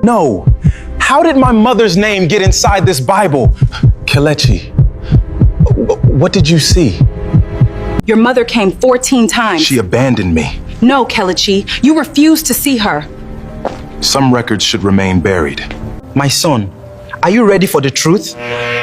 No. How did my mother's name get inside this Bible? Kelechi, what did you see? Your mother came 14 times. She abandoned me. No, Kelechi, you refused to see her. Some records should remain buried. My son, are you ready for the truth?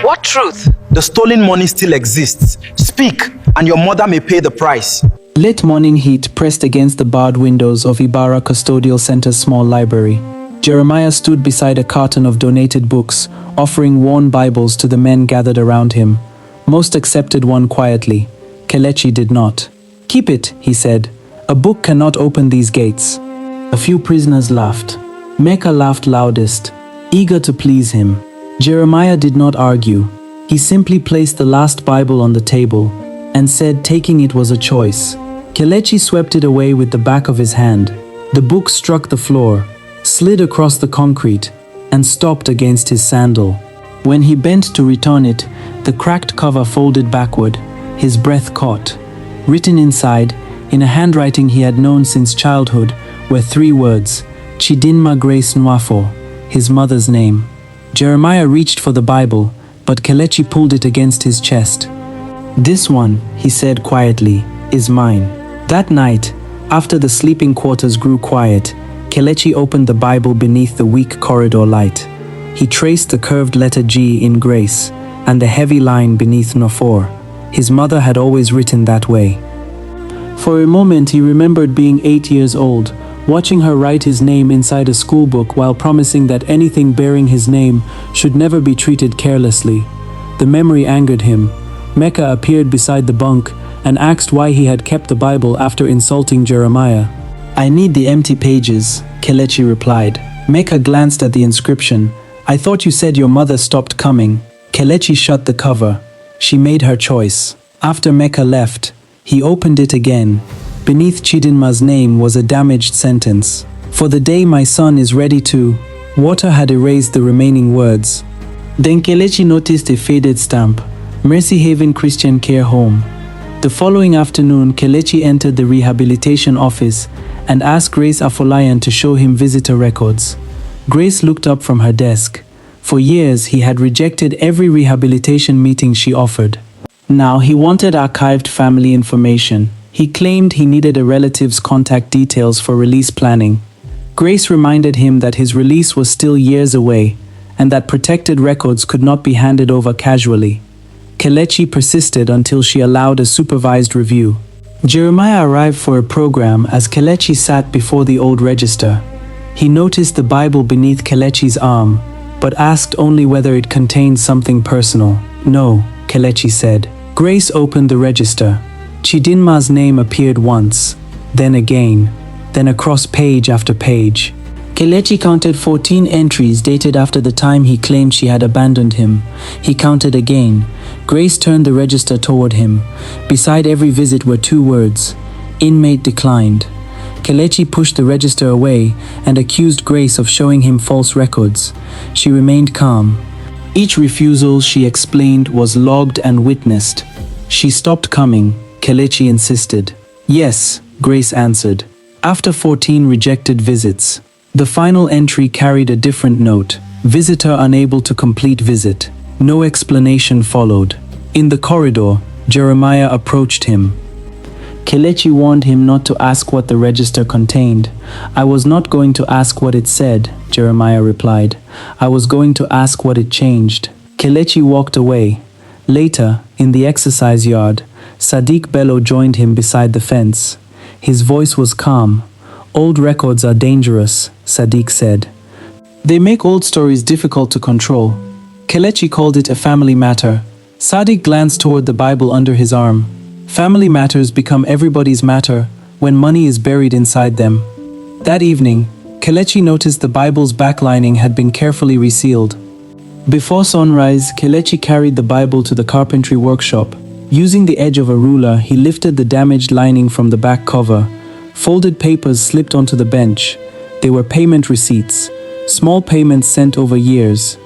What truth? The stolen money still exists. Speak, and your mother may pay the price. Late morning heat pressed against the barred windows of Ibarra Custodial Center's small library. Jeremiah stood beside a carton of donated books, offering worn Bibles to the men gathered around him. Most accepted one quietly. Kelechi did not. "Keep it," he said. "A book cannot open these gates." A few prisoners laughed. Mecca laughed loudest, eager to please him. Jeremiah did not argue. He simply placed the last Bible on the table and said taking it was a choice. Kelechi swept it away with the back of his hand. The book struck the floor, slid across the concrete, and stopped against his sandal. When he bent to return it, the cracked cover folded backward, his breath caught. Written inside, in a handwriting he had known since childhood, were 3 words: Chidinma Grace Nwafo, his mother's name. Jeremiah reached for the Bible, but Kelechi pulled it against his chest. "This one," he said quietly, "is mine." That night, after the sleeping quarters grew quiet, Kelechi opened the Bible beneath the weak corridor light. He traced the curved letter G in Grace and the heavy line beneath Nofor. His mother had always written that way. For a moment he remembered being 8 years old, watching her write his name inside a schoolbook while promising that anything bearing his name should never be treated carelessly. The memory angered him. Mecca appeared beside the bunk and asked why he had kept the Bible after insulting Jeremiah. "I need the empty pages," Kelechi replied. Mecca glanced at the inscription. "I thought you said your mother stopped coming." Kelechi shut the cover. She made her choice. After Mecca left, he opened it again. Beneath Chidinma's name was a damaged sentence. "For the day my son is ready to..." Water had erased the remaining words. Then Kelechi noticed a faded stamp. Mercy Haven Christian Care Home. The following afternoon, Kelechi entered the rehabilitation office and asked Grace Afolayan to show him visitor records. Grace looked up from her desk. For years, he had rejected every rehabilitation meeting she offered. Now he wanted archived family information. He claimed he needed a relative's contact details for release planning. Grace reminded him that his release was still years away and that protected records could not be handed over casually. Kelechi persisted until she allowed a supervised review. Jeremiah arrived for a program as Kelechi sat before the old register. He noticed the Bible beneath Kelechi's arm, but asked only whether it contained something personal. "No," Kelechi said. Grace opened the register. Chidinma's name appeared once, then again, then across page after page. Kelechi counted 14 entries dated after the time he claimed she had abandoned him. He counted again. Grace turned the register toward him. Beside every visit were 2 words: inmate declined. Kelechi pushed the register away and accused Grace of showing him false records. She remained calm. Each refusal, she explained, was logged and witnessed. She stopped coming. Kelechi insisted. "Yes," Grace answered. After 14 rejected visits, the final entry carried a different note: visitor unable to complete visit. No explanation followed. In the corridor, Jeremiah approached him. Kelechi warned him not to ask what the register contained. "I was not going to ask what it said," Jeremiah replied. "I was going to ask what it changed." Kelechi walked away. Later, in the exercise yard, Sadiq Bello joined him beside the fence. His voice was calm. "Old records are dangerous," Sadiq said. "They make old stories difficult to control." Kelechi called it a family matter. Sadiq glanced toward the Bible under his arm. Family matters become everybody's matter when money is buried inside them. That evening, Kelechi noticed the Bible's backlining had been carefully resealed. Before sunrise, Kelechi carried the Bible to the carpentry workshop. Using the edge of a ruler, he lifted the damaged lining from the back cover. Folded papers slipped onto the bench. They were payment receipts, small payments sent over years.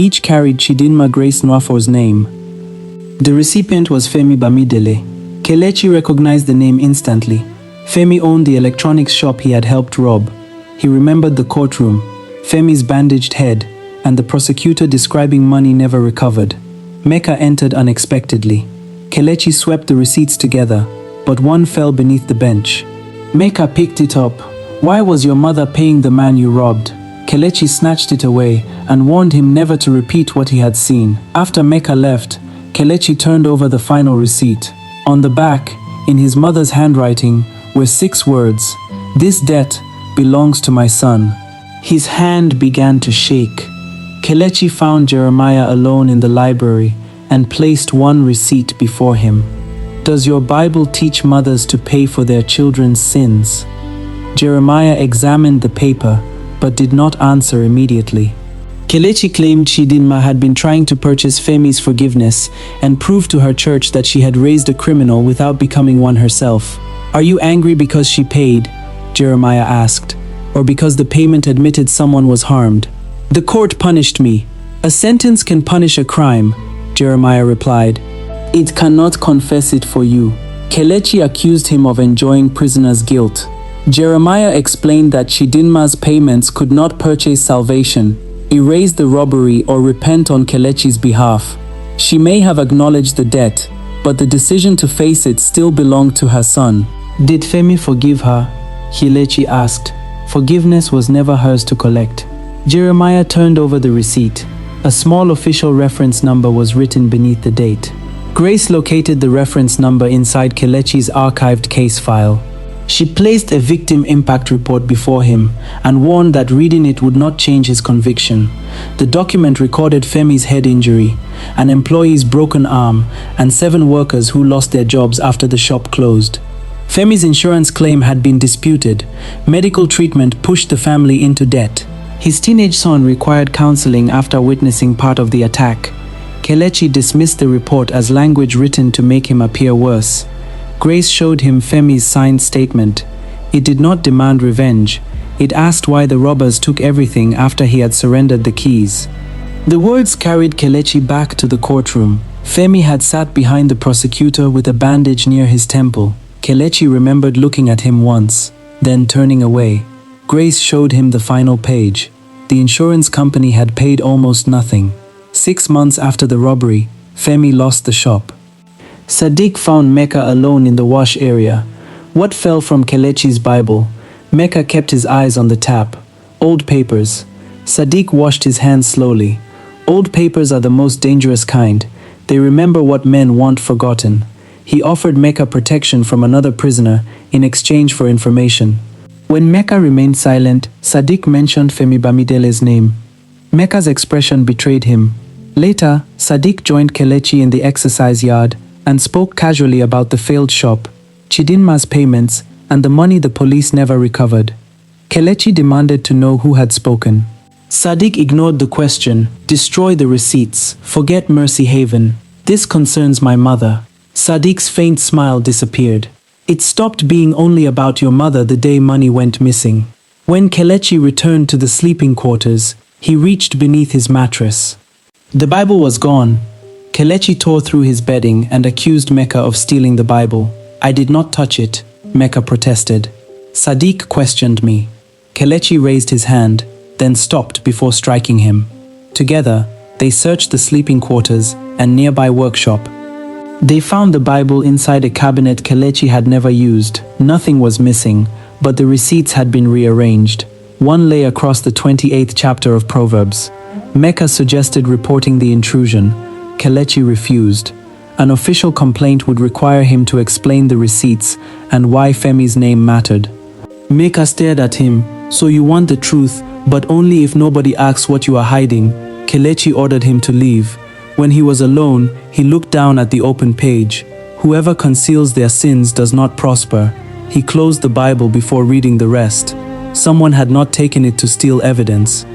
Each carried Chidinma Grace Nwafo's name. The recipient was Femi Bamidele. Kelechi recognized the name instantly. Femi owned the electronics shop he had helped rob. He remembered the courtroom. Femi's bandaged head, and the prosecutor describing money never recovered. Mecca entered unexpectedly. Kelechi swept the receipts together, but one fell beneath the bench. Mecca picked it up. "Why was your mother paying the man you robbed?" Kelechi snatched it away and warned him never to repeat what he had seen. After Mecca left, Kelechi turned over the final receipt. On the back, in his mother's handwriting, were 6 words: "This debt belongs to my son." His hand began to shake. Kelechi found Jeremiah alone in the library and placed one receipt before him. "Does your Bible teach mothers to pay for their children's sins?" Jeremiah examined the paper, but did not answer immediately. Kelechi claimed Chidinma had been trying to purchase Femi's forgiveness and prove to her church that she had raised a criminal without becoming one herself. "Are you angry because she paid?" Jeremiah asked, "or because the payment admitted someone was harmed?" "The court punished me. A sentence can punish a crime," Jeremiah replied. "It cannot confess it for you." Kelechi accused him of enjoying prisoner's guilt. Jeremiah explained that Chidinma's payments could not purchase salvation, erase the robbery, or repent on Kelechi's behalf. She may have acknowledged the debt, but the decision to face it still belonged to her son. "Did Femi forgive her?" Kelechi asked. "Forgiveness was never hers to collect." Jeremiah turned over the receipt. A small official reference number was written beneath the date. Grace located the reference number inside Kelechi's archived case file. She placed a victim impact report before him and warned that reading it would not change his conviction. The document recorded Femi's head injury, an employee's broken arm, and 7 workers who lost their jobs after the shop closed. Femi's insurance claim had been disputed. Medical treatment pushed the family into debt. His teenage son required counseling after witnessing part of the attack. Kelechi dismissed the report as language written to make him appear worse. Grace showed him Femi's signed statement. It did not demand revenge. It asked why the robbers took everything after he had surrendered the keys. The words carried Kelechi back to the courtroom. Femi had sat behind the prosecutor with a bandage near his temple. Kelechi remembered looking at him once, then turning away. Grace showed him the final page. The insurance company had paid almost nothing. 6 months after the robbery, Femi lost the shop. Sadiq found Mecca alone in the wash area. What fell from Kelechi's Bible? Mecca kept his eyes on the tap. Old papers. Sadiq washed his hands slowly. Old papers are the most dangerous kind. They remember what men want forgotten. He offered Mecca protection from another prisoner in exchange for information. When Mecca remained silent, Sadiq mentioned Femi Bamidele's name. Mecca's expression betrayed him. Later, Sadiq joined Kelechi in the exercise yard and spoke casually about the failed shop, Chidinma's payments, and the money the police never recovered. Kelechi demanded to know who had spoken. Sadiq ignored the question. "Destroy the receipts. Forget Mercy Haven. This concerns my mother." Sadiq's faint smile disappeared. "It stopped being only about your mother the day money went missing." When Kelechi returned to the sleeping quarters, he reached beneath his mattress. The Bible was gone. Kelechi tore through his bedding and accused Mecca of stealing the Bible. "I did not touch it," Mecca protested. "Sadiq questioned me." Kelechi raised his hand, then stopped before striking him. Together, they searched the sleeping quarters and nearby workshop. They found the Bible inside a cabinet Kelechi had never used. Nothing was missing, but the receipts had been rearranged. One lay across the 28th chapter of Proverbs. Mecca suggested reporting the intrusion. Kelechi refused. An official complaint would require him to explain the receipts and why Femi's name mattered. Mecca stared at him. "So you want the truth, but only if nobody asks what you are hiding." Kelechi ordered him to leave. When he was alone, he looked down at the open page. "Whoever conceals their sins does not prosper." He closed the Bible before reading the rest. Someone had not taken it to steal evidence.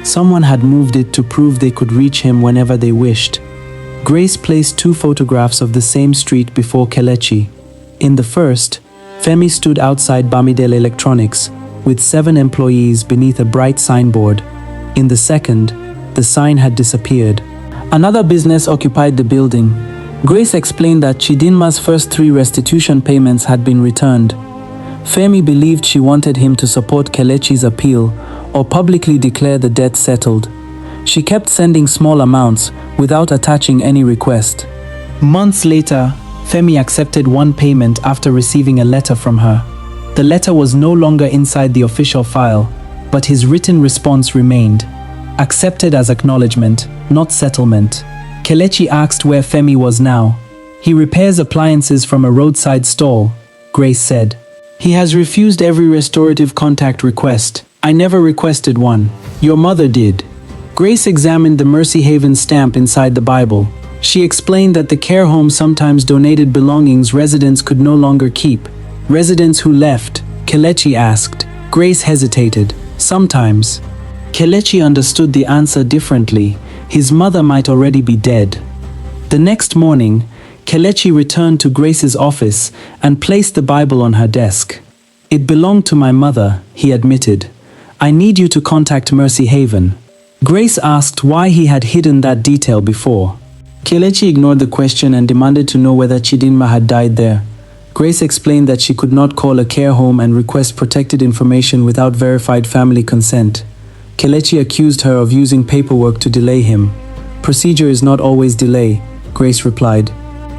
Someone had moved it to prove they could reach him whenever they wished. Grace placed 2 photographs of the same street before Kelechi. In the first, Femi stood outside Bamidele Electronics with 7 employees beneath a bright signboard. In the second, the sign had disappeared. Another business occupied the building. Grace explained that Chidinma's first 3 restitution payments had been returned. Femi believed she wanted him to support Kelechi's appeal or publicly declare the debt settled. She kept sending small amounts without attaching any request. Months later, Femi accepted one payment after receiving a letter from her. The letter was no longer inside the official file, but his written response remained. Accepted as acknowledgement, not settlement. Kelechi asked where Femi was now. He repairs appliances from a roadside stall, Grace said. He has refused every restorative contact request. I never requested one. Your mother did. Grace examined the Mercy Haven stamp inside the Bible. She explained that the care home sometimes donated belongings residents could no longer keep. Residents who left, Kelechi asked. Grace hesitated. Sometimes. Kelechi understood the answer differently. His mother might already be dead. The next morning, Kelechi returned to Grace's office and placed the Bible on her desk. It belonged to my mother, he admitted. I need you to contact Mercy Haven. Grace asked why he had hidden that detail before. Kelechi ignored the question and demanded to know whether Chidinma had died there. Grace explained that she could not call a care home and request protected information without verified family consent. Kelechi accused her of using paperwork to delay him. Procedure is not always delay, Grace replied.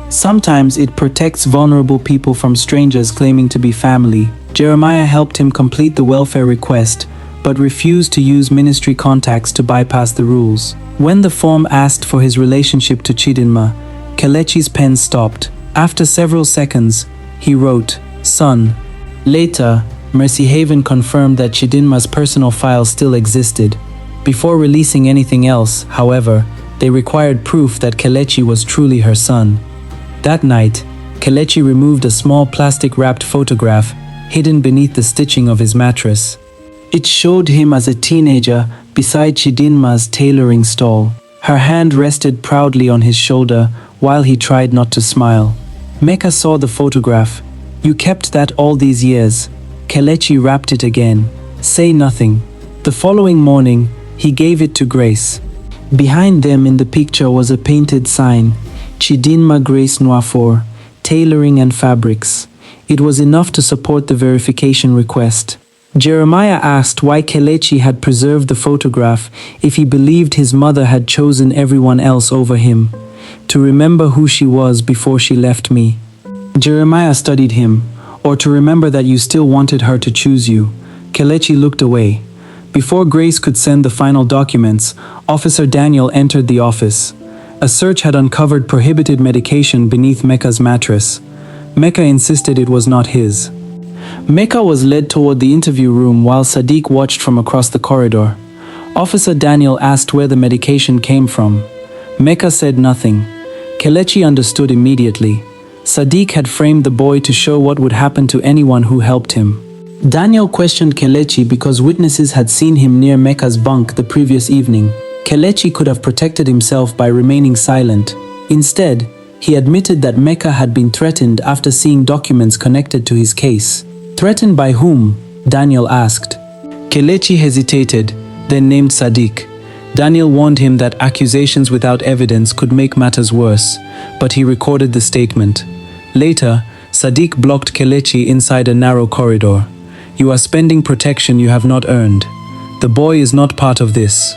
Sometimes it protects vulnerable people from strangers claiming to be family. Jeremiah helped him complete the welfare request, but refused to use ministry contacts to bypass the rules. When the form asked for his relationship to Chidinma, Kelechi's pen stopped. After several seconds, he wrote, Son. Later, Mercy Haven confirmed that Chidinma's personal file still existed. Before releasing anything else, however, they required proof that Kelechi was truly her son. That night, Kelechi removed a small plastic-wrapped photograph hidden beneath the stitching of his mattress. It showed him as a teenager beside Chidinma's tailoring stall. Her hand rested proudly on his shoulder while he tried not to smile. Mecca saw the photograph. You kept that all these years. Kelechi wrapped it again. Say nothing. The following morning, he gave it to Grace. Behind them in the picture was a painted sign, Chidinma Grace Nwafor, Tailoring and Fabrics. It was enough to support the verification request. Jeremiah asked why Kelechi had preserved the photograph if he believed his mother had chosen everyone else over him. To remember who she was before she left me. Jeremiah studied him, or to remember that you still wanted her to choose you. Kelechi looked away. Before Grace could send the final documents, Officer Daniel entered the office. A search had uncovered prohibited medication beneath Mecca's mattress. Mecca insisted it was not his. Mecca was led toward the interview room while Sadiq watched from across the corridor. Officer Daniel asked where the medication came from. Mecca said nothing. Kelechi understood immediately. Sadiq had framed the boy to show what would happen to anyone who helped him. Daniel questioned Kelechi because witnesses had seen him near Mecca's bunk the previous evening. Kelechi could have protected himself by remaining silent. Instead, he admitted that Mecca had been threatened after seeing documents connected to his case. Threatened by whom? Daniel asked. Kelechi hesitated, then named Sadiq. Daniel warned him that accusations without evidence could make matters worse, but he recorded the statement. Later, Sadiq blocked Kelechi inside a narrow corridor. You are spending protection you have not earned. The boy is not part of this.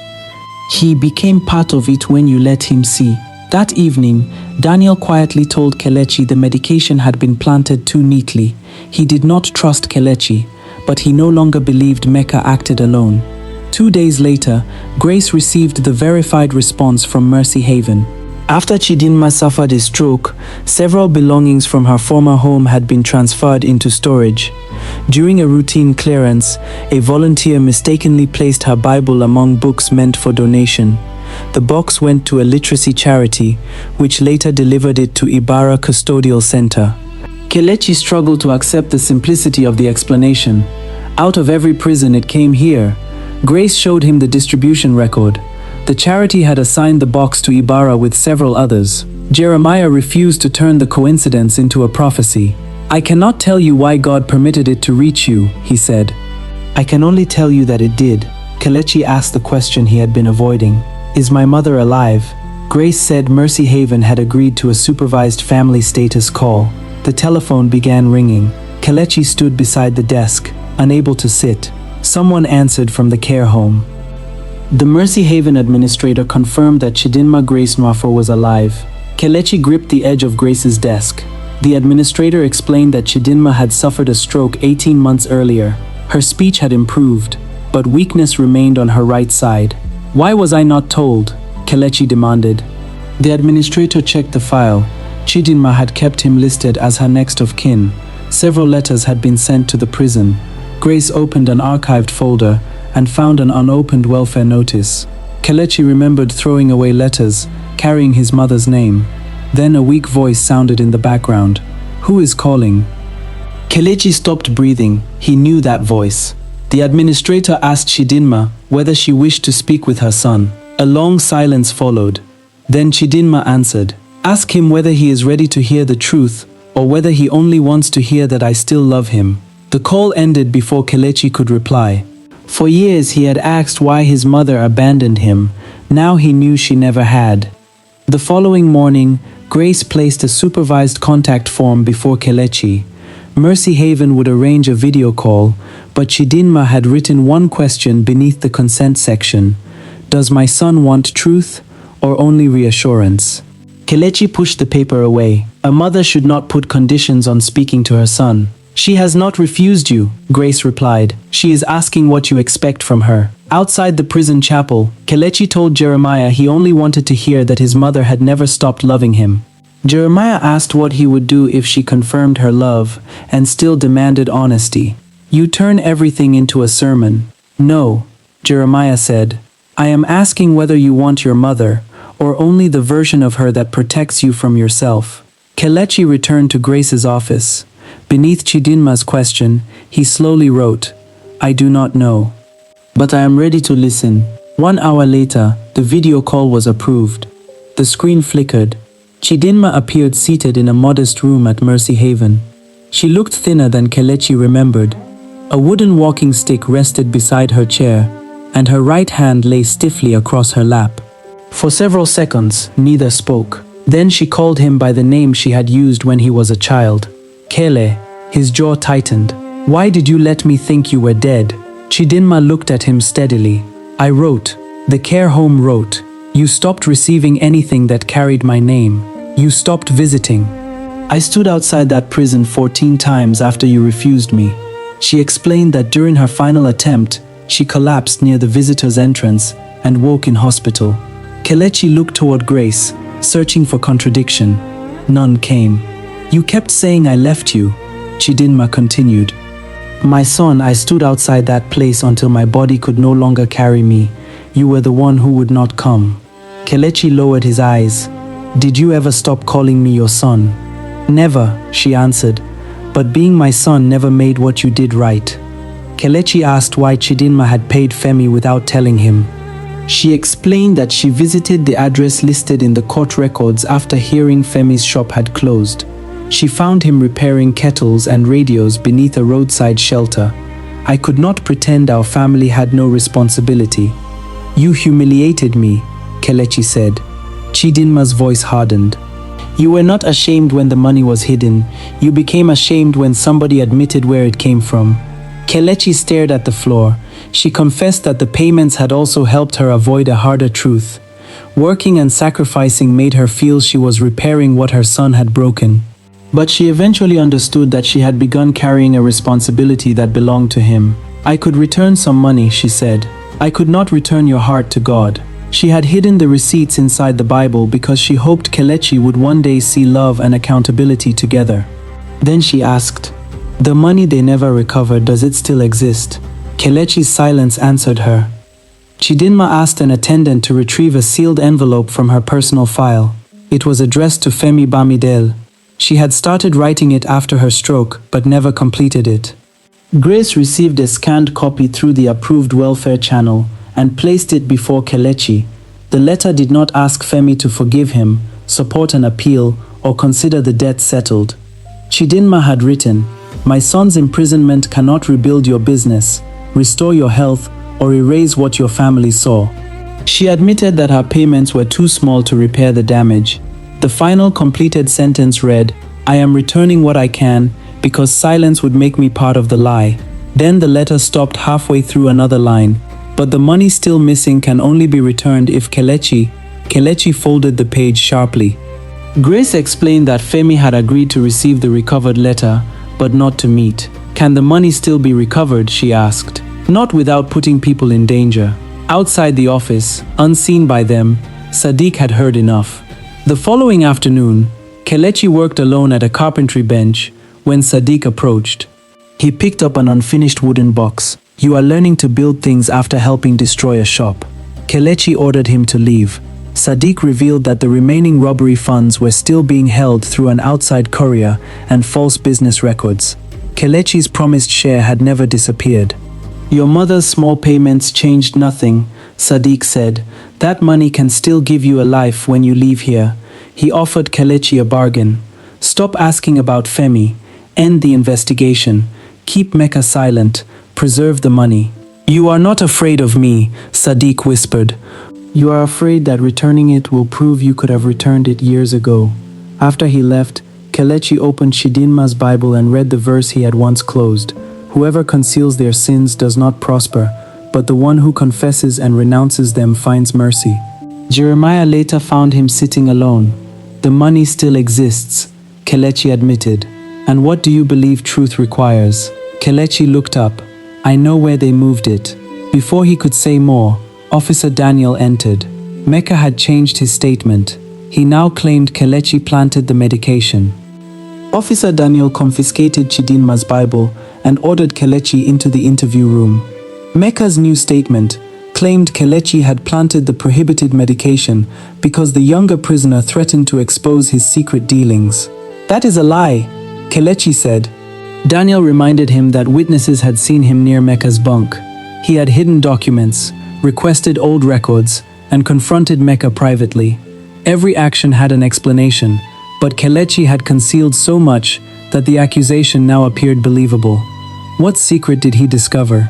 He became part of it when you let him see. That evening, Daniel quietly told Kelechi the medication had been planted too neatly. He did not trust Kelechi, but he no longer believed Mecca acted alone. 2 days later, Grace received the verified response from Mercy Haven. After Chidinma suffered a stroke, several belongings from her former home had been transferred into storage. During a routine clearance, a volunteer mistakenly placed her Bible among books meant for donation. The box went to a literacy charity, which later delivered it to Ibarra Custodial Center. Kelechi struggled to accept the simplicity of the explanation. Out of every prison it came here. Grace showed him the distribution record. The charity had assigned the box to Ibarra with several others. Jeremiah refused to turn the coincidence into a prophecy. I cannot tell you why God permitted it to reach you, he said. I can only tell you that it did. Kelechi asked the question he had been avoiding. Is my mother alive? Grace said Mercy Haven had agreed to a supervised family status call. The telephone began ringing. Kelechi stood beside the desk, unable to sit. Someone answered from the care home. The Mercy Haven administrator confirmed that Chidinma Grace Nwafo was alive. Kelechi gripped the edge of Grace's desk. The administrator explained that Chidinma had suffered a stroke 18 months earlier. Her speech had improved, but weakness remained on her right side. "Why was I not told?" Kelechi demanded. The administrator checked the file. Chidinma had kept him listed as her next of kin. Several letters had been sent to the prison. Grace opened an archived folder and found an unopened welfare notice. Kelechi remembered throwing away letters carrying his mother's name. Then a weak voice sounded in the background. "Who is calling?" Kelechi stopped breathing. He knew that voice. The administrator asked Chidinma whether she wished to speak with her son. A long silence followed. Then Chidinma answered, "Ask him whether he is ready to hear the truth or whether he only wants to hear that I still love him." The call ended before Kelechi could reply. For years he had asked why his mother abandoned him. Now he knew she never had. The following morning, Grace placed a supervised contact form before Kelechi. Mercy Haven would arrange a video call, but Chidinma had written one question beneath the consent section. "Does my son want truth or only reassurance?" Kelechi pushed the paper away. A mother should not put conditions on speaking to her son. "She has not refused you," Grace replied. "She is asking what you expect from her." Outside the prison chapel, Kelechi told Jeremiah he only wanted to hear that his mother had never stopped loving him. Jeremiah asked what he would do if she confirmed her love and still demanded honesty. "You turn everything into a sermon." "No," Jeremiah said. "I am asking whether you want your mother or only the version of her that protects you from yourself." Kelechi returned to Grace's office. Beneath Chidinma's question, he slowly wrote, "I do not know. But I am ready to listen." 1 hour later, the video call was approved. The screen flickered. Chidinma appeared seated in a modest room at Mercy Haven. She looked thinner than Kelechi remembered. A wooden walking stick rested beside her chair, and her right hand lay stiffly across her lap. For several seconds, neither spoke. Then she called him by the name she had used when he was a child. "Kele." His jaw tightened. "Why did you let me think you were dead?" Chidinma looked at him steadily. "I wrote. The care home wrote. You stopped receiving anything that carried my name. You stopped visiting. I stood outside that prison 14 times after you refused me." She explained that during her final attempt, she collapsed near the visitor's entrance and woke in hospital. Kelechi looked toward Grace, searching for contradiction. None came. "You kept saying I left you," Chidinma continued. "My son, I stood outside that place until my body could no longer carry me. You were the one who would not come." Kelechi lowered his eyes. "Did you ever stop calling me your son?" "Never," she answered. "But being my son never made what you did right." Kelechi asked why Chidinma had paid Femi without telling him. She explained that she visited the address listed in the court records after hearing Femi's shop had closed. She found him repairing kettles and radios beneath a roadside shelter. "I could not pretend our family had no responsibility." "You humiliated me," Kelechi said. Chidinma's voice hardened. "You were not ashamed when the money was hidden. You became ashamed when somebody admitted where it came from." Kelechi stared at the floor. She confessed that the payments had also helped her avoid a harder truth. Working and sacrificing made her feel she was repairing what her son had broken. But she eventually understood that she had begun carrying a responsibility that belonged to him. "I could return some money," she said. "I could not return your heart to God." She had hidden the receipts inside the Bible because she hoped Kelechi would one day see love and accountability together. Then she asked, "The money they never recovered, does it still exist?" Kelechi's silence answered her. Chidinma asked an attendant to retrieve a sealed envelope from her personal file. It was addressed to Femi Bamidele. She had started writing it after her stroke, but never completed it. Grace received a scanned copy through the approved welfare channel and placed it before Kelechi. The letter did not ask Femi to forgive him, support an appeal, or consider the debt settled. Chidinma had written, "My son's imprisonment cannot rebuild your business, restore your health, or erase what your family saw." She admitted that her payments were too small to repair the damage. The final completed sentence read, "I am returning what I can because silence would make me part of the lie." Then the letter stopped halfway through another line. But the money still missing can only be returned if Kelechi folded the page sharply. Grace explained that Femi had agreed to receive the recovered letter, but not to meet. Can the money still be recovered, she asked. Not without putting people in danger. Outside the office, unseen by them, Sadiq had heard enough. The following afternoon, Kelechi worked alone at a carpentry bench when Sadiq approached. He picked up an unfinished wooden box. You are learning to build things after helping destroy a shop. Kelechi ordered him to leave. Sadiq revealed that the remaining robbery funds were still being held through an outside courier and false business records. Kelechi's promised share had never disappeared. Your mother's small payments changed nothing, Sadiq said. That money can still give you a life when you leave here. He offered Kelechi a bargain. Stop asking about Femi. End the investigation. Keep Mecca silent. Preserve the money. You are not afraid of me, Sadiq whispered. You are afraid that returning it will prove you could have returned it years ago. After he left, Kelechi opened Chidinma's Bible and read the verse he had once closed. Whoever conceals their sins does not prosper, but the one who confesses and renounces them finds mercy. Jeremiah later found him sitting alone. The money still exists, Kelechi admitted. And what do you believe truth requires? Kelechi looked up. I know where they moved it. Before he could say more, Officer Daniel entered. Mecca had changed his statement. He now claimed Kelechi planted the medication. Officer Daniel confiscated Chidinma's Bible and ordered Kelechi into the interview room. Mecca's new statement claimed Kelechi had planted the prohibited medication because the younger prisoner threatened to expose his secret dealings. That is a lie, Kelechi said. Daniel reminded him that witnesses had seen him near Mecca's bunk. He had hidden documents, requested old records, and confronted Mecca privately. Every action had an explanation, but Kelechi had concealed so much that the accusation now appeared believable. What secret did he discover?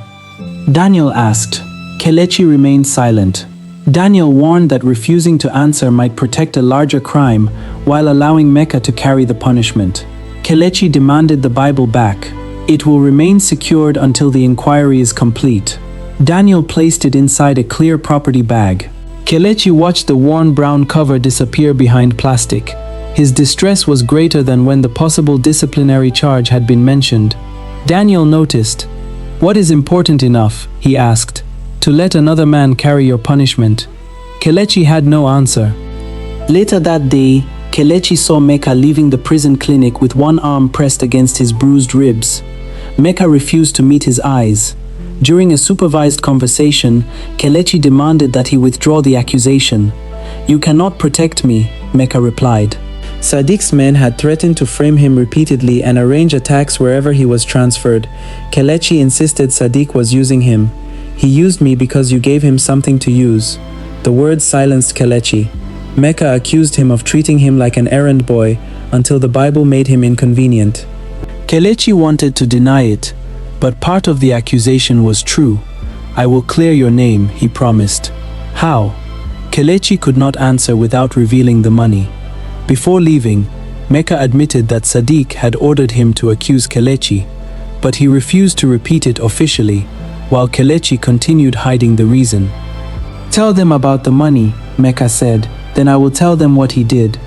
Daniel asked. Kelechi remained silent. Daniel warned that refusing to answer might protect a larger crime while allowing Mecca to carry the punishment. Kelechi demanded the Bible back. It will remain secured until the inquiry is complete. Daniel placed it inside a clear property bag. Kelechi watched the worn brown cover disappear behind plastic. His distress was greater than when the possible disciplinary charge had been mentioned. Daniel noticed. What is important enough, he asked, to let another man carry your punishment? Kelechi had no answer. Later that day, Kelechi saw Mecca leaving the prison clinic with one arm pressed against his bruised ribs. Mecca refused to meet his eyes. During a supervised conversation, Kelechi demanded that he withdraw the accusation. You cannot protect me, Mecca replied. Sadiq's men had threatened to frame him repeatedly and arrange attacks wherever he was transferred. Kelechi insisted Sadiq was using him. He used me because you gave him something to use. The words silenced Kelechi. Mecca accused him of treating him like an errand boy until the Bible made him inconvenient. Kelechi wanted to deny it, but part of the accusation was true. I will clear your name, he promised. How? Kelechi could not answer without revealing the money. Before leaving, Mecca admitted that Sadiq had ordered him to accuse Kelechi, but he refused to repeat it officially, while Kelechi continued hiding the reason. Tell them about the money, Mecca said, then I will tell them what he did.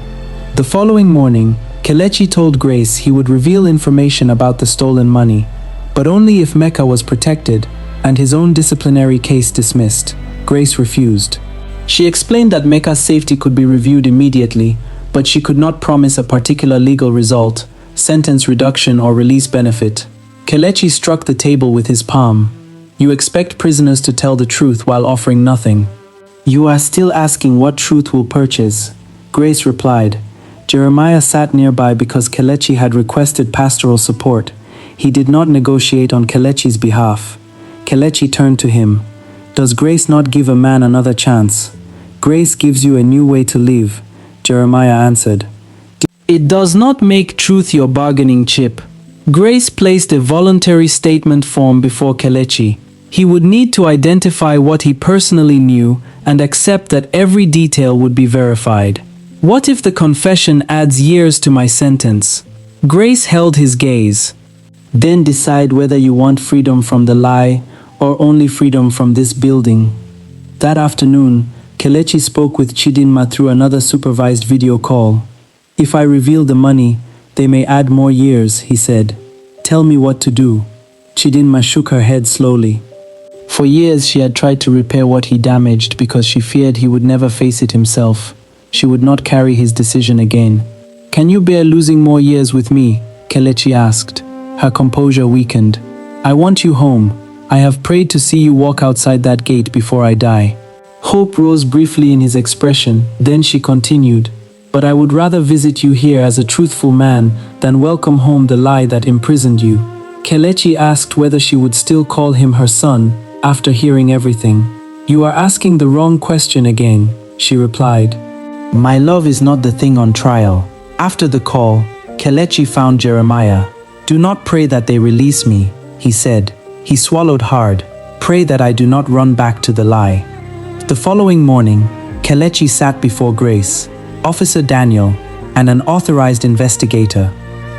The following morning, Kelechi told Grace he would reveal information about the stolen money, but only if Mecca was protected and his own disciplinary case dismissed. Grace refused. She explained that Mecca's safety could be reviewed immediately, but she could not promise a particular legal result, sentence reduction or release benefit. Kelechi struck the table with his palm. You expect prisoners to tell the truth while offering nothing. You are still asking what truth will purchase, Grace replied. Jeremiah sat nearby because Kelechi had requested pastoral support. He did not negotiate on Kelechi's behalf. Kelechi turned to him. Does grace not give a man another chance? Grace gives you a new way to live, Jeremiah answered. It does not make truth your bargaining chip. Grace placed a voluntary statement form before Kelechi. He would need to identify what he personally knew and accept that every detail would be verified. What if the confession adds years to my sentence? Grace held his gaze. Then decide whether you want freedom from the lie or only freedom from this building. That afternoon, Kelechi spoke with Chidinma through another supervised video call. If I reveal the money, they may add more years, he said. Tell me what to do. Chidinma shook her head slowly. For years she had tried to repair what he damaged because she feared he would never face it himself. She would not carry his decision again. Can you bear losing more years with me? Kelechi asked. Her composure weakened. I want you home. I have prayed to see you walk outside that gate before I die. Hope rose briefly in his expression, then she continued. But I would rather visit you here as a truthful man than welcome home the lie that imprisoned you. Kelechi asked whether she would still call him her son after hearing everything. You are asking the wrong question again, she replied. My love is not the thing on trial. After the call, Kelechi found Jeremiah. Do not pray that they release me, he said. He swallowed hard. Pray that I do not run back to the lie. The following morning, Kelechi sat before Grace, Officer Daniel, and an authorized investigator.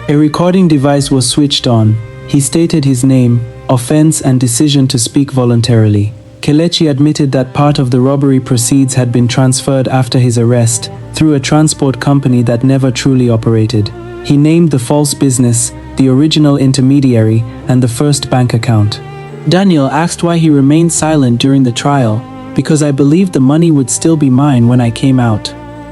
A recording device was switched on. He stated his name, offense, and decision to speak voluntarily. Kelechi admitted that part of the robbery proceeds had been transferred after his arrest through a transport company that never truly operated. He named the false business, the original intermediary, and the first bank account. Daniel asked why he remained silent during the trial. Because I believed the money would still be mine when I came out.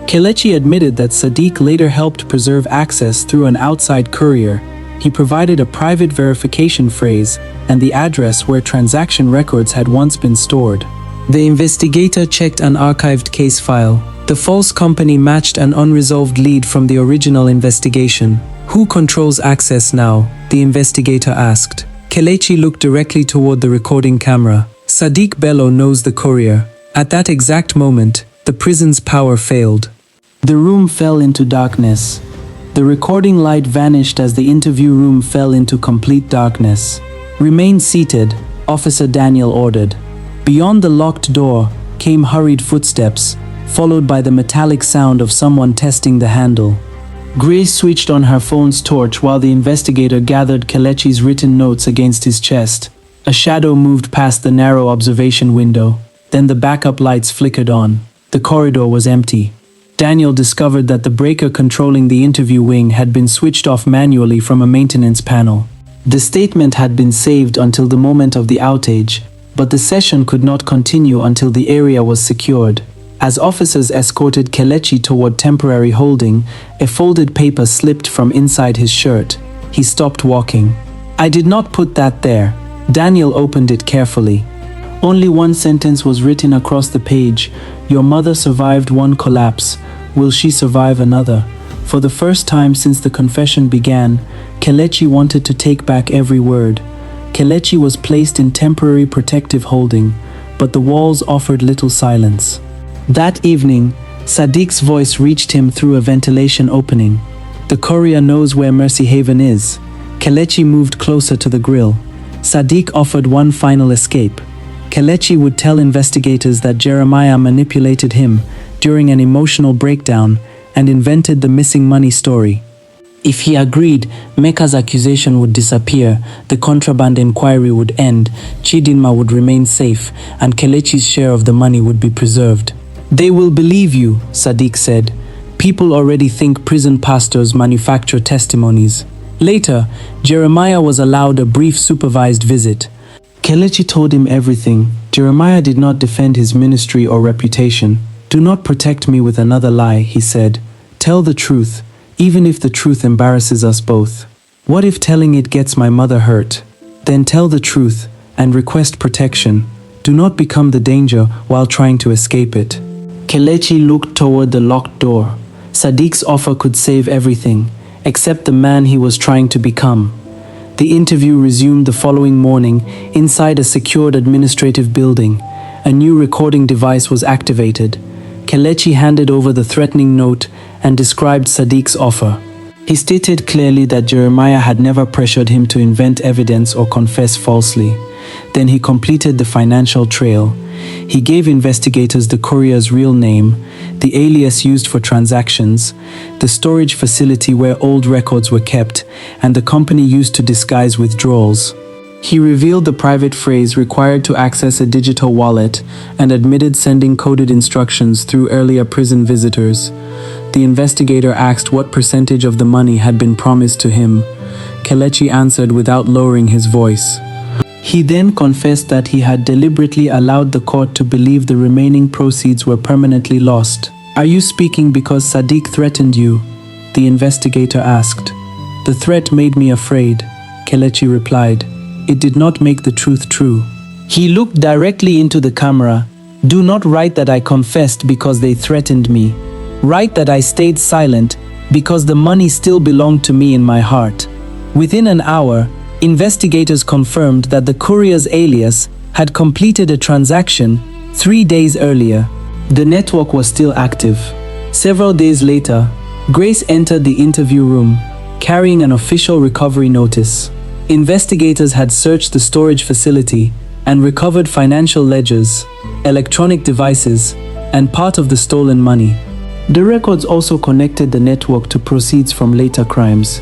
Kelechi admitted that Sadiq later helped preserve access through an outside courier. He provided a private verification phrase and the address where transaction records had once been stored. The investigator checked an archived case file. The false company matched an unresolved lead from the original investigation. Who controls access now? The investigator asked. Kelechi looked directly toward the recording camera. Sadiq Bello knows the courier. At that exact moment, the prison's power failed. The room fell into darkness. The recording light vanished as the interview room fell into complete darkness. Remain seated, Officer Daniel ordered. Beyond the locked door came hurried footsteps, followed by the metallic sound of someone testing the handle. Grace switched on her phone's torch while the investigator gathered Kelechi's written notes against his chest. A shadow moved past the narrow observation window. Then the backup lights flickered on. The corridor was empty. Daniel discovered that the breaker controlling the interview wing had been switched off manually from a maintenance panel. The statement had been saved until the moment of the outage, but the session could not continue until the area was secured. As officers escorted Kelechi toward temporary holding, a folded paper slipped from inside his shirt. He stopped walking. I did not put that there. Daniel opened it carefully. Only one sentence was written across the page. Your mother survived one collapse. Will she survive another? For the first time since the confession began, Kelechi wanted to take back every word. Kelechi was placed in temporary protective holding, but the walls offered little silence. That evening, Sadiq's voice reached him through a ventilation opening. The courier knows where Mercy Haven is. Kelechi moved closer to the grill. Sadiq offered one final escape. Kelechi would tell investigators that Jeremiah manipulated him during an emotional breakdown and invented the missing money story. If he agreed, Mecca's accusation would disappear, the contraband inquiry would end, Chidinma would remain safe, and Kelechi's share of the money would be preserved. They will believe you, Sadiq said. People already think prison pastors manufacture testimonies. Later, Jeremiah was allowed a brief supervised visit. Kelechi told him everything. Jeremiah did not defend his ministry or reputation. Do not protect me with another lie, he said. Tell the truth, even if the truth embarrasses us both. What if telling it gets my mother hurt? Then tell the truth and request protection. Do not become the danger while trying to escape it. Kelechi looked toward the locked door. Sadiq's offer could save everything, except the man he was trying to become. The interview resumed the following morning inside a secured administrative building. A new recording device was activated. Kelechi handed over the threatening note and described Sadiq's offer. He stated clearly that Jeremiah had never pressured him to invent evidence or confess falsely. Then he completed the financial trail. He gave investigators the courier's real name, the alias used for transactions, the storage facility where old records were kept, and the company used to disguise withdrawals. He revealed the private phrase required to access a digital wallet and admitted sending coded instructions through earlier prison visitors. The investigator asked what percentage of the money had been promised to him. Kelechi answered without lowering his voice. He then confessed that he had deliberately allowed the court to believe the remaining proceeds were permanently lost. "Are you speaking because Sadiq threatened you?" the investigator asked. "The threat made me afraid," Kelechi replied. "It did not make the truth true." He looked directly into the camera. "Do not write that I confessed because they threatened me. Write that I stayed silent because the money still belonged to me in my heart." Within an hour, investigators confirmed that the courier's alias had completed a transaction 3 days earlier. The network was still active. Several days later, Grace entered the interview room, carrying an official recovery notice. Investigators had searched the storage facility and recovered financial ledgers, electronic devices, and part of the stolen money. The records also connected the network to proceeds from later crimes.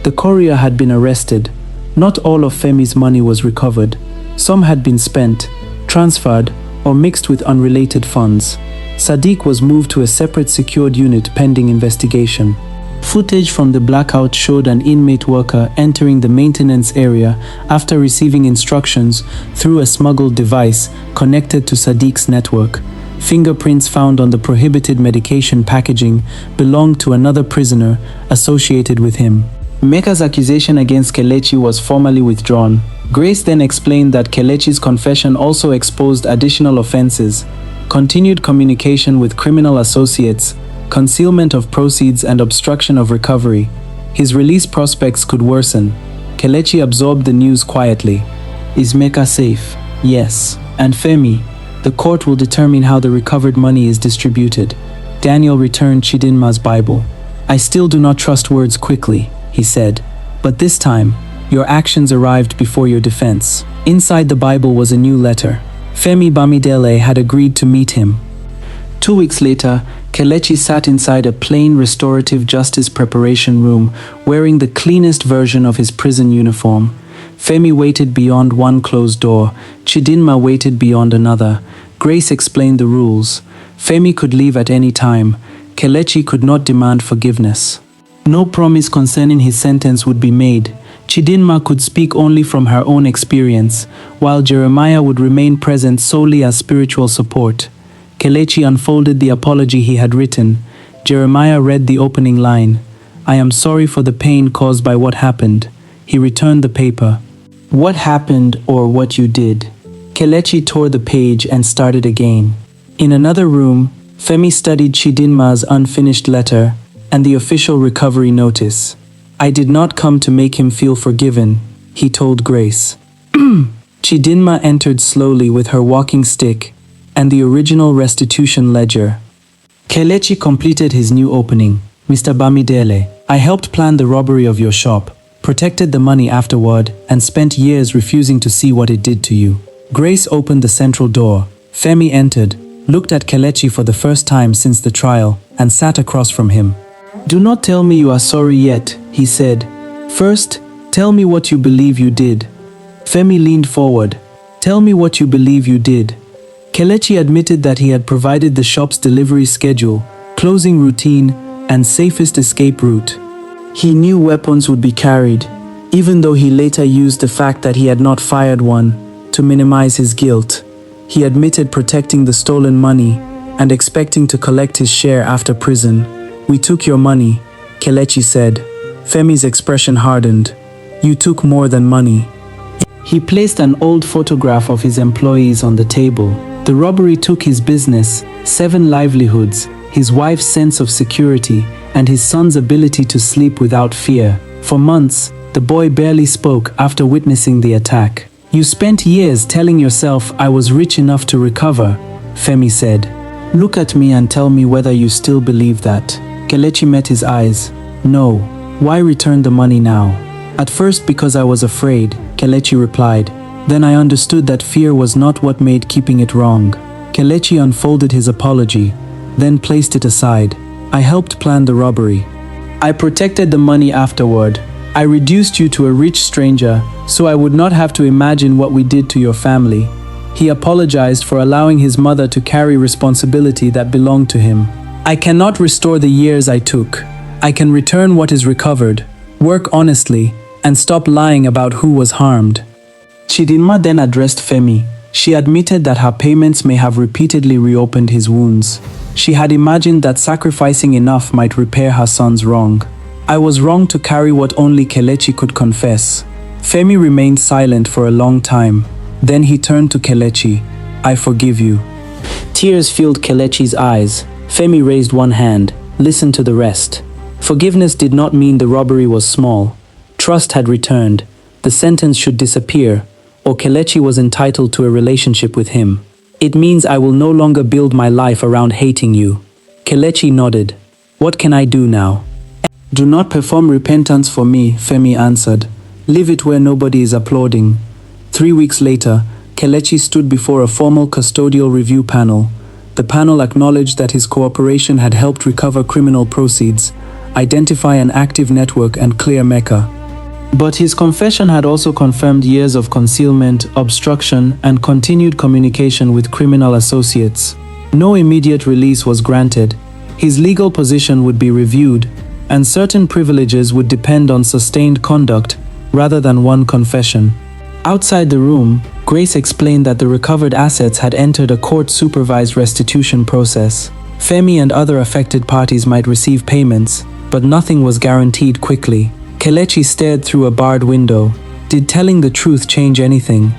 The courier had been arrested. Not all of Femi's money was recovered. Some had been spent, transferred, or mixed with unrelated funds. Sadiq was moved to a separate secured unit pending investigation. Footage from the blackout showed an inmate worker entering the maintenance area after receiving instructions through a smuggled device connected to Sadiq's network. Fingerprints found on the prohibited medication packaging belonged to another prisoner associated with him. Mecca's accusation against Kelechi was formally withdrawn. Grace then explained that Kelechi's confession also exposed additional offenses: continued communication with criminal associates, concealment of proceeds, and obstruction of recovery. His release prospects could worsen. Kelechi absorbed the news quietly. Is Mecca safe? Yes. And Femi? The court will determine how the recovered money is distributed. Daniel returned Chidinma's Bible. I still do not trust words quickly, he said. But this time, your actions arrived before your defense. Inside the Bible was a new letter. Femi Bamidele had agreed to meet him. 2 weeks later, Kelechi sat inside a plain restorative justice preparation room, wearing the cleanest version of his prison uniform. Femi waited beyond one closed door. Chidinma waited beyond another. Grace explained the rules. Femi could leave at any time. Kelechi could not demand forgiveness. No promise concerning his sentence would be made. Chidinma could speak only from her own experience, while Jeremiah would remain present solely as spiritual support. Kelechi unfolded the apology he had written. Jeremiah read the opening line. I am sorry for the pain caused by what happened. He returned the paper. What happened or what you did? Kelechi tore the page and started again. In another room, Femi studied Chidinma's unfinished letter and the official recovery notice. I did not come to make him feel forgiven, he told Grace. Chidinma entered slowly with her walking stick and the original restitution ledger. Kelechi completed his new opening. Mr. Bamidele, I helped plan the robbery of your shop, protected the money afterward, and spent years refusing to see what it did to you. Grace opened the central door. Femi entered, looked at Kelechi for the first time since the trial, and sat across from him. Do not tell me you are sorry yet, he said. First, tell me what you believe you did. Femi leaned forward. Tell me what you believe you did. Kelechi admitted that he had provided the shop's delivery schedule, closing routine, and safest escape route. He knew weapons would be carried, even though he later used the fact that he had not fired one to minimize his guilt. He admitted protecting the stolen money and expecting to collect his share after prison. We took your money, Kelechi said. Femi's expression hardened. You took more than money. He placed an old photograph of his employees on the table. The robbery took his business, 7 livelihoods, his wife's sense of security, and his son's ability to sleep without fear. For months, the boy barely spoke after witnessing the attack. You spent years telling yourself I was rich enough to recover, Femi said. Look at me and tell me whether you still believe that. Kelechi met his eyes. No. Why return the money now? At first because I was afraid, Kelechi replied. Then I understood that fear was not what made keeping it wrong. Kelechi unfolded his apology, then placed it aside. I helped plan the robbery. I protected the money afterward. I reduced you to a rich stranger, so I would not have to imagine what we did to your family. He apologized for allowing his mother to carry responsibility that belonged to him. I cannot restore the years I took. I can return what is recovered, work honestly, and stop lying about who was harmed. Chidinma then addressed Femi. She admitted that her payments may have repeatedly reopened his wounds. She had imagined that sacrificing enough might repair her son's wrong. I was wrong to carry what only Kelechi could confess. Femi remained silent for a long time. Then he turned to Kelechi. I forgive you. Tears filled Kelechi's eyes. Femi raised one hand. Listen to the rest. Forgiveness did not mean the robbery was small. Trust had returned. The sentence should disappear, or Kelechi was entitled to a relationship with him. It means I will no longer build my life around hating you. Kelechi nodded. What can I do now? Do not perform repentance for me, Femi answered. Leave it where nobody is applauding. 3 weeks later, Kelechi stood before a formal custodial review panel. The panel acknowledged that his cooperation had helped recover criminal proceeds, identify an active network, and clear Mecca. But his confession had also confirmed years of concealment, obstruction, and continued communication with criminal associates. No immediate release was granted. His legal position would be reviewed, and certain privileges would depend on sustained conduct rather than one confession. Outside the room, Grace explained that the recovered assets had entered a court-supervised restitution process. Femi and other affected parties might receive payments, but nothing was guaranteed quickly. Kelechi stared through a barred window. Did telling the truth change anything?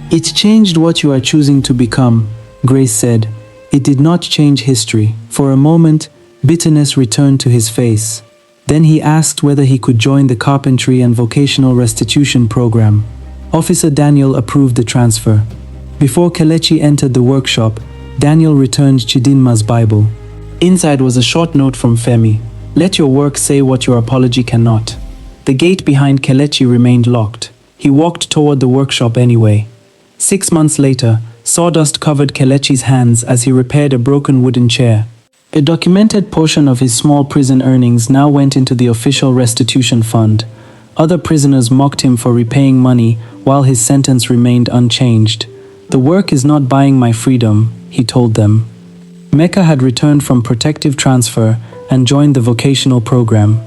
It changed what you are choosing to become, Grace said. It did not change history. For a moment, bitterness returned to his face. Then he asked whether he could join the carpentry and vocational restitution program. Officer Daniel approved the transfer. Before Kelechi entered the workshop, Daniel returned Chidinma's Bible. Inside was a short note from Femi. Let your work say what your apology cannot. The gate behind Kelechi remained locked. He walked toward the workshop anyway. 6 months later, sawdust covered Kelechi's hands as he repaired a broken wooden chair. A documented portion of his small prison earnings now went into the official restitution fund. Other prisoners mocked him for repaying money while his sentence remained unchanged. The work is not buying my freedom, he told them. Mecca had returned from protective transfer and joined the vocational program.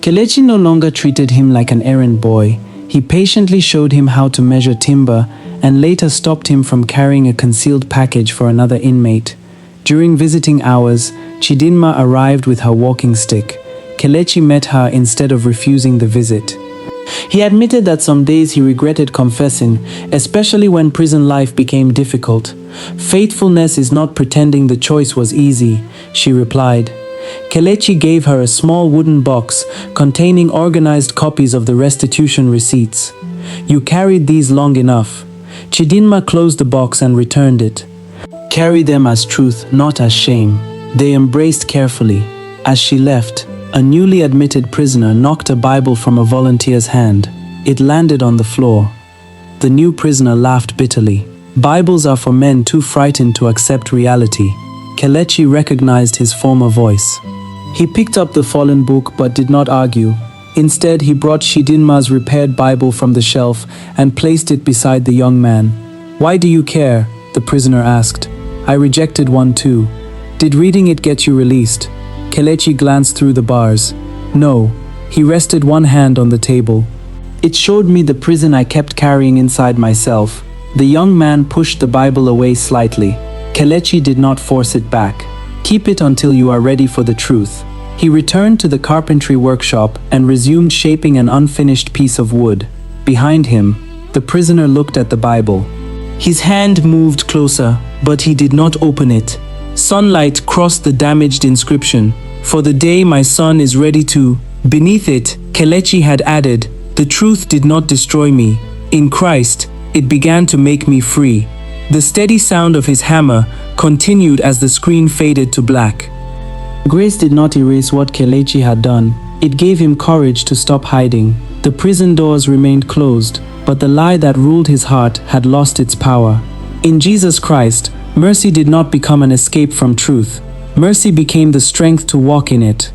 Kelechi no longer treated him like an errand boy. He patiently showed him how to measure timber and later stopped him from carrying a concealed package for another inmate. During visiting hours, Chidinma arrived with her walking stick. Kelechi met her instead of refusing the visit. He admitted that some days he regretted confessing, especially when prison life became difficult. Faithfulness is not pretending the choice was easy, she replied. Kelechi gave her a small wooden box containing organized copies of the restitution receipts. You carried these long enough. Chidinma closed the box and returned it. Carry them as truth, not as shame. They embraced carefully. As she left, a newly admitted prisoner knocked a Bible from a volunteer's hand. It landed on the floor. The new prisoner laughed bitterly. Bibles are for men too frightened to accept reality. Kelechi recognized his former voice. He picked up the fallen book but did not argue. Instead, he brought Chidinma's repaired Bible from the shelf and placed it beside the young man. Why do you care? The prisoner asked. I rejected one too. Did reading it get you released? Kelechi glanced through the bars. No. He rested one hand on the table. It showed me the prison I kept carrying inside myself. The young man pushed the Bible away slightly. Kelechi did not force it back. Keep it until you are ready for the truth. He returned to the carpentry workshop and resumed shaping an unfinished piece of wood. Behind him, the prisoner looked at the Bible. His hand moved closer, but he did not open it. Sunlight crossed the damaged inscription. For the day my son is ready to. Beneath it, Kelechi had added, the truth did not destroy me. In Christ, it began to make me free. The steady sound of his hammer continued as the screen faded to black. Grace did not erase what Kelechi had done. It gave him courage to stop hiding. The prison doors remained closed, but the lie that ruled his heart had lost its power. In Jesus Christ, mercy did not become an escape from truth. Mercy became the strength to walk in it.